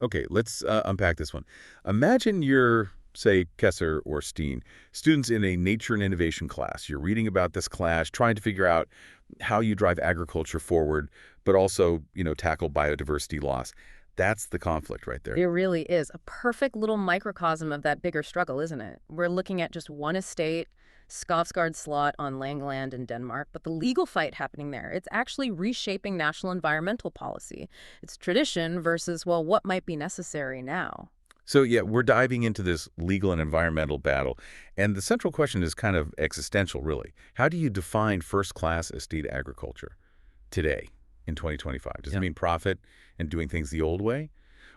Okay, let's unpack this one. Imagine you're, say, Kesser or Steen, students in a nature and innovation class. You're reading about this class, trying to figure out how you drive agriculture forward, but also, tackle biodiversity loss. That's the conflict right there. It really is a perfect little microcosm of that bigger struggle, isn't it? We're looking at just one estate, Skovsgaard Slot on Langeland in Denmark, but the legal fight happening there, it's actually reshaping national environmental policy. It's tradition versus, well, what might be necessary now. So yeah, we're diving into this legal and environmental battle. And the central question is kind of existential, really. How do you define first-class estate agriculture today in 2025? Does it Yeah. mean profit and doing things the old way?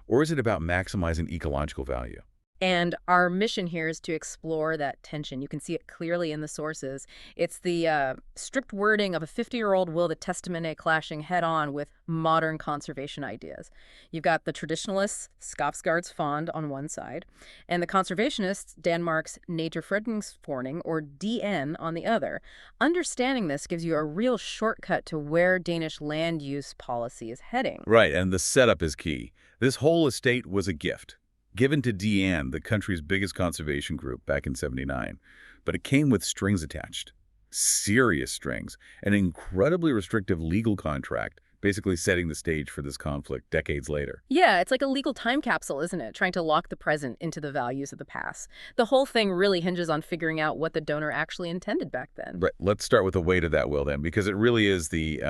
Or is it about maximizing ecological value? And our mission here is to explore that tension. You can see it clearly in the sources. It's the strict wording of a 50-year-old will that testament clashing head-on with modern conservation ideas. You've got the traditionalists, Skovsgaards Fond, on one side, and the conservationists, Denmark's Naturfredningsforening, or DN, on the other. Understanding this gives you a real shortcut to where Danish land use policy is heading. Right, and the setup is key. This whole estate was a gift given to Deanne, the country's biggest conservation group, back in '79. But it came with strings attached. Serious strings. An incredibly restrictive legal contract, basically setting the stage for this conflict decades later. Yeah, it's like a legal time capsule, isn't it? Trying to lock the present into the values of the past. The whole thing really hinges on figuring out what the donor actually intended back then. Right. Let's start with the weight of that will then, because it really is the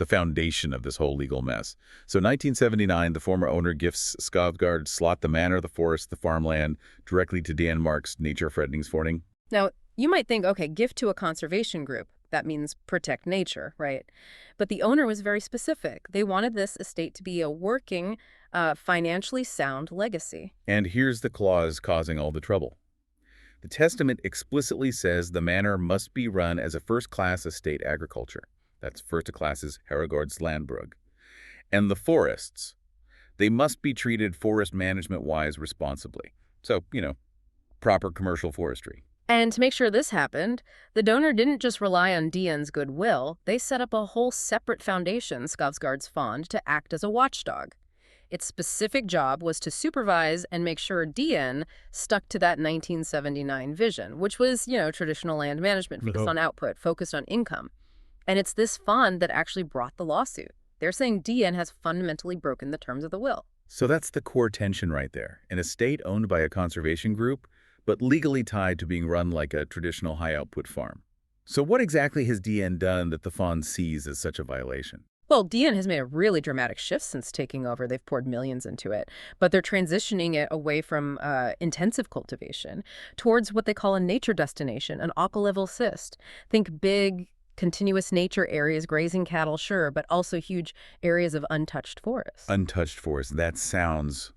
foundation of this whole legal mess. So 1979, the former owner gifts Skovsgaard Slot the manor, the forest, the farmland, directly to Denmark's Naturfredningsforening. Now, you might think, okay, gift to a conservation group. That means protect nature, right? But the owner was very specific. They wanted this estate to be a working, financially sound legacy. And here's the clause causing all the trouble. The testament explicitly says the manor must be run as a first-class estate agriculture. That's first-class's Herregårds Landbrug. And the forests, they must be treated forest management-wise responsibly. So, proper commercial forestry. And to make sure this happened, the donor didn't just rely on Dian's goodwill. They set up a whole separate foundation, Skovsgaards Fond, to act as a watchdog. Its specific job was to supervise and make sure Dian stuck to that 1979 vision, which was, traditional land management, focused on output, focused on income. And it's this fund that actually brought the lawsuit. They're saying Dian has fundamentally broken the terms of the will. So that's the core tension right there. An estate owned by a conservation group, but legally tied to being run like a traditional high-output farm. So what exactly has DN done that the fund sees as such a violation? Well, Dian has made a really dramatic shift since taking over. They've poured millions into it, but they're transitioning it away from intensive cultivation towards what they call a nature destination, an aqua-level cyst. Think big, continuous nature areas, grazing cattle, sure, but also huge areas of untouched forest. Untouched forest. That sounds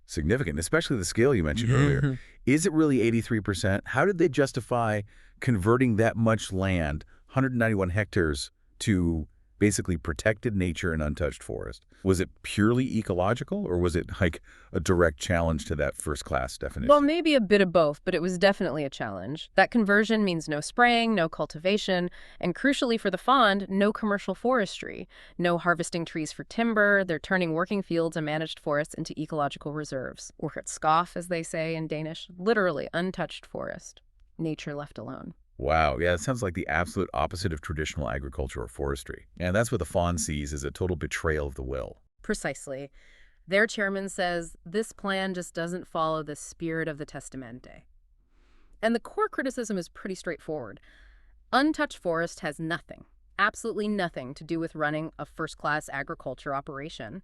significant, especially the scale you mentioned earlier. Is it really 83%? How did they justify converting that much land, 191 hectares, to basically protected nature and untouched forest? Was it purely ecological, or was it like a direct challenge to that first-class definition? Well, maybe a bit of both, but it was definitely a challenge. That conversion means no spraying, no cultivation, and crucially for the fond, no commercial forestry, no harvesting trees for timber. They're turning working fields and managed forests into ecological reserves. Urskov, as they say in Danish, literally untouched forest. Nature left alone. Wow, yeah, it sounds like the absolute opposite of traditional agriculture or forestry. And that's what the Fond sees as a total betrayal of the will. Precisely. Their chairman says this plan just doesn't follow the spirit of the Testamente. And the core criticism is pretty straightforward. Untouched forest has nothing, absolutely nothing to do with running a first-class agriculture operation.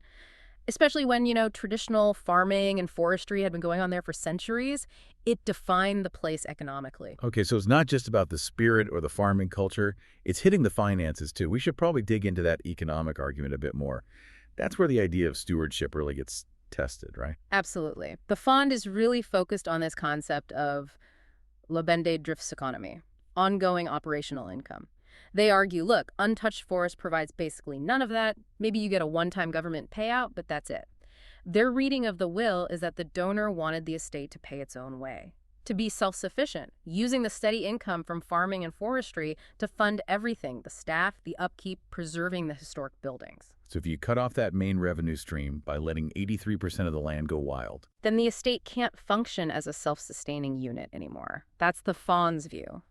Especially when, traditional farming and forestry had been going on there for centuries, it defined the place economically. Okay, so it's not just about the spirit or the farming culture. It's hitting the finances, too. We should probably dig into that economic argument a bit more. That's where the idea of stewardship really gets tested, right? Absolutely. The fond is really focused on this concept of levende driftseconomy, ongoing operational income. They argue, look, untouched forest provides basically none of that. Maybe you get a one-time government payout, but that's it. Their reading of the will is that the donor wanted the estate to pay its own way, to be self-sufficient, using the steady income from farming and forestry to fund everything, the staff, the upkeep, preserving the historic buildings. So if you cut off that main revenue stream by letting 83% of the land go wild, Then the estate can't function as a self-sustaining unit anymore. That's the Fond's view.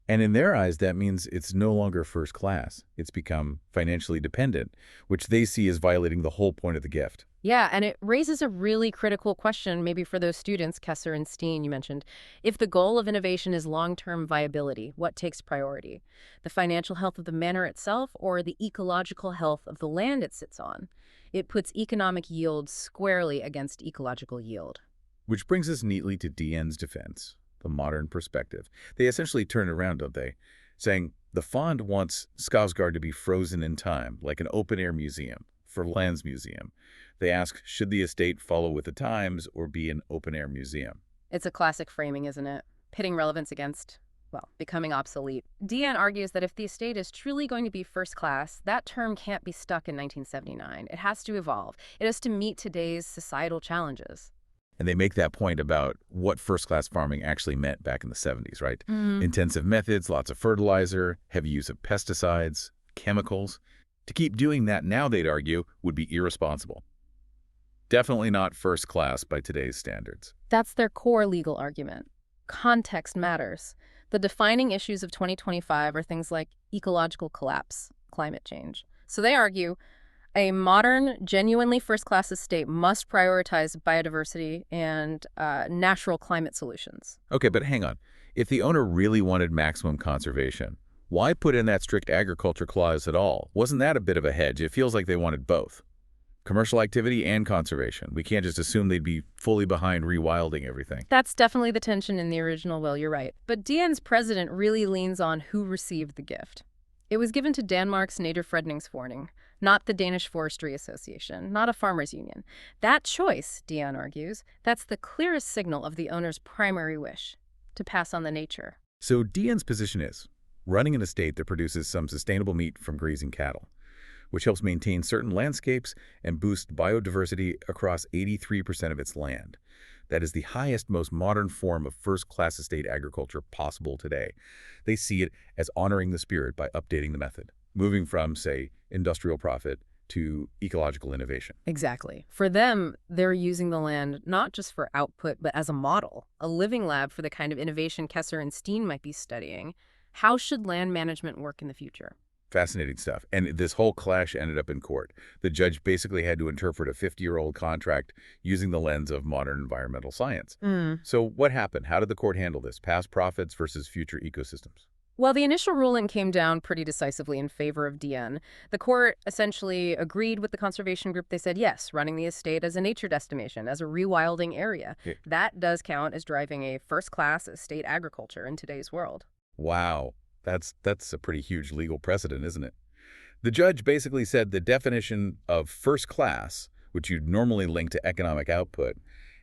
and in their eyes, that means it's no longer first class. It's become financially dependent, which they see as violating the whole point of the gift. Yeah, and it raises a really critical question, maybe for those students, Kesser and Steen, you mentioned. If the goal of innovation is long-term viability, what takes priority? The financial health of the manor itself or the ecological health of the land it sits on? It puts economic yield squarely against ecological yield. Which brings us neatly to DN's defense, the modern perspective. They essentially turn it around, don't they? Saying the Fond wants Skovsgaard to be frozen in time, like an open-air museum, for Lands Museum. They ask, should the estate follow with the times or be an open-air museum? It's a classic framing, isn't it? Pitting relevance against, well, becoming obsolete. DN argues that if the estate is truly going to be first class, that term can't be stuck in 1979. It has to evolve. It has to meet today's societal challenges. And they make that point about what first-class farming actually meant back in the 70s, right? Intensive methods, lots of fertilizer, heavy use of pesticides, chemicals. To keep doing that now, they'd argue, would be irresponsible. Definitely not first class by today's standards. That's their core legal argument. Context matters. The defining issues of 2025 are things like ecological collapse, climate change. So they argue a modern, genuinely first-class estate must prioritize biodiversity and natural climate solutions. Okay, but hang on. If the owner really wanted maximum conservation, why put in that strict agriculture clause at all? Wasn't that a bit of a hedge? It feels like they wanted both. Commercial activity and conservation. We can't just assume they'd be fully behind rewilding everything. That's definitely the tension in the original will, you're right. But DN's president really leans on who received the gift. It was given to Danmarks Naturfredningsforening, not the Danish Forestry Association, not a farmers' union. That choice, DN argues, that's the clearest signal of the owner's primary wish, to pass on the nature. So DN's position is running an estate that produces some sustainable meat from grazing cattle, which helps maintain certain landscapes and boost biodiversity across 83% of its land. That is the highest, most modern form of first-class estate agriculture possible today. They see it as honoring the spirit by updating the method, moving from, say, industrial profit to ecological innovation. Exactly. For them, they're using the land not just for output, but as a model, a living lab for the kind of innovation Kesser and Steen might be studying. How should land management work in the future? Fascinating stuff. And this whole clash ended up in court. The judge basically had to interpret a 50-year-old contract using the lens of modern environmental science. So what happened? How did the court handle this? Past profits versus future ecosystems? Well, the initial ruling came down pretty decisively in favor of DN. The court essentially agreed with the conservation group. They said, yes, running the estate as a nature destination, as a rewilding area. Yeah. That does count as driving a first-class estate agriculture in today's world. Wow. That's a pretty huge legal precedent, isn't it? The judge basically said the definition of first class, which you'd normally link to economic output,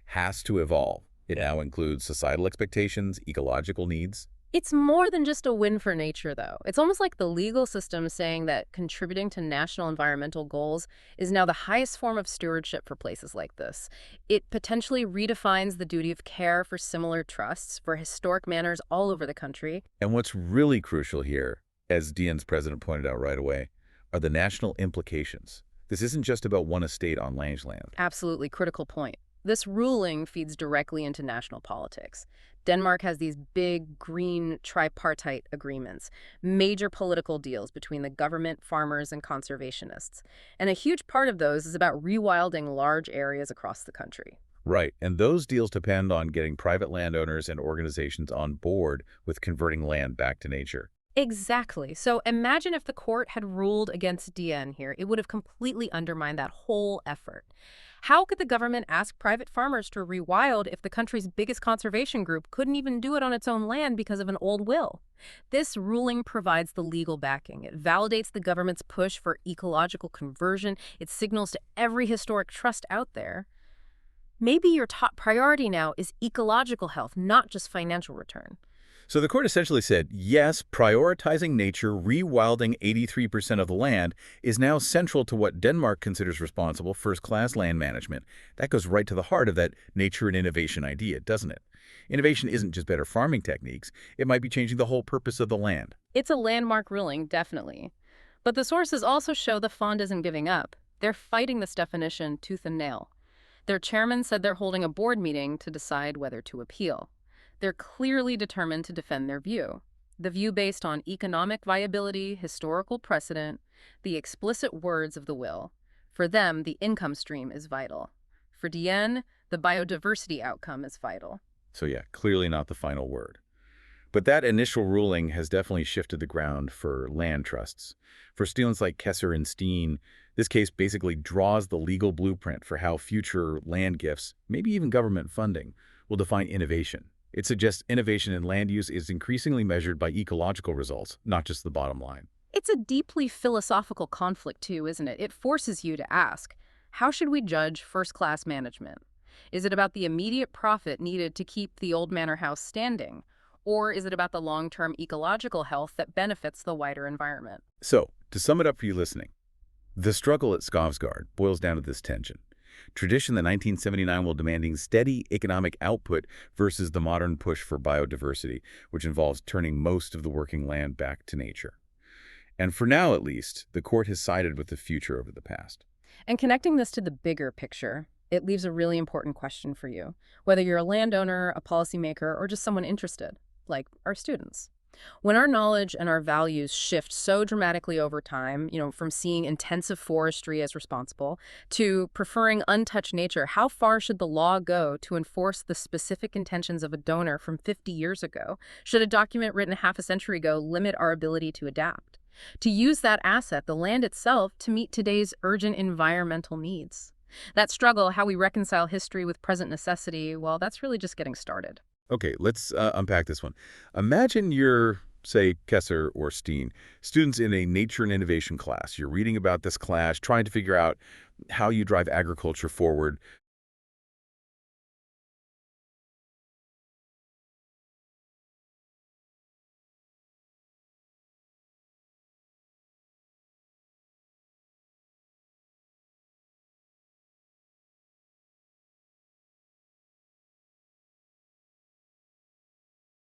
has to evolve. It now includes societal expectations, ecological needs. It's more than just a win for nature, though. It's almost like the legal system saying that contributing to national environmental goals is now the highest form of stewardship for places like this. It potentially redefines the duty of care for similar trusts for historic manors all over the country. And what's really crucial here, as DN's president pointed out right away, are the national implications. This isn't just about one estate on Langeland. Absolutely critical point. This ruling feeds directly into national politics. Denmark has these big, green, tripartite agreements, major political deals between the government, farmers, and conservationists. And a huge part of those is about rewilding large areas across the country. Right, and those deals depend on getting private landowners and organizations on board with converting land back to nature. Exactly. So imagine if the court had ruled against DN here. It would have completely undermined that whole effort. How could the government ask private farmers to rewild if the country's biggest conservation group couldn't even do it on its own land because of an old will? This ruling provides the legal backing. It validates the government's push for ecological conversion. It signals to every historic trust out there, maybe your top priority now is ecological health, not just financial return. So the court essentially said, yes, prioritizing nature, rewilding 83% of the land, is now central to what Denmark considers responsible first-class land management. That goes right to the heart of that nature and innovation idea, doesn't it? Innovation isn't just better farming techniques. It might be changing the whole purpose of the land. It's a landmark ruling, definitely. But the sources also show the Fond isn't giving up. They're fighting this definition tooth and nail. Their chairman said they're holding a board meeting to decide whether to appeal. They're clearly determined to defend their view. The view based on economic viability, historical precedent, the explicit words of the will. For them, the income stream is vital. For Dienne, the biodiversity outcome is vital. So yeah, clearly not the final word. But that initial ruling has definitely shifted the ground for land trusts. For students like Kesser and Steen, this case basically draws the legal blueprint for how future land gifts, maybe even government funding, will define innovation. It suggests innovation in land use is increasingly measured by ecological results, not just the bottom line. It's a deeply philosophical conflict too, isn't it? It forces you to ask, how should we judge first-class management? Is it about the immediate profit needed to keep the old manor house standing? Or is it about the long-term ecological health that benefits the wider environment? So, to sum it up for you listening, the struggle at Skovsgaard boils down to this tension. Tradition, the 1979 will demanding steady economic output versus the modern push for biodiversity, which involves turning most of the working land back to nature. And for now, at least, the court has sided with the future over the past. And connecting this to the bigger picture, it leaves a really important question for you, whether you're a landowner, a policymaker, or just someone interested, like our students. When our knowledge and our values shift so dramatically over time, from seeing intensive forestry as responsible to preferring untouched nature, how far should the law go to enforce the specific intentions of a donor from 50 years ago? Should a document written half a century ago limit our ability to adapt? To use that asset, the land itself, to meet today's urgent environmental needs? That struggle, how we reconcile history with present necessity, well, that's really just getting started. Okay, let's unpack this one. Imagine you're, say, Kesser or Steen, students in a nature and innovation class. You're reading about this clash, trying to figure out how you drive agriculture forward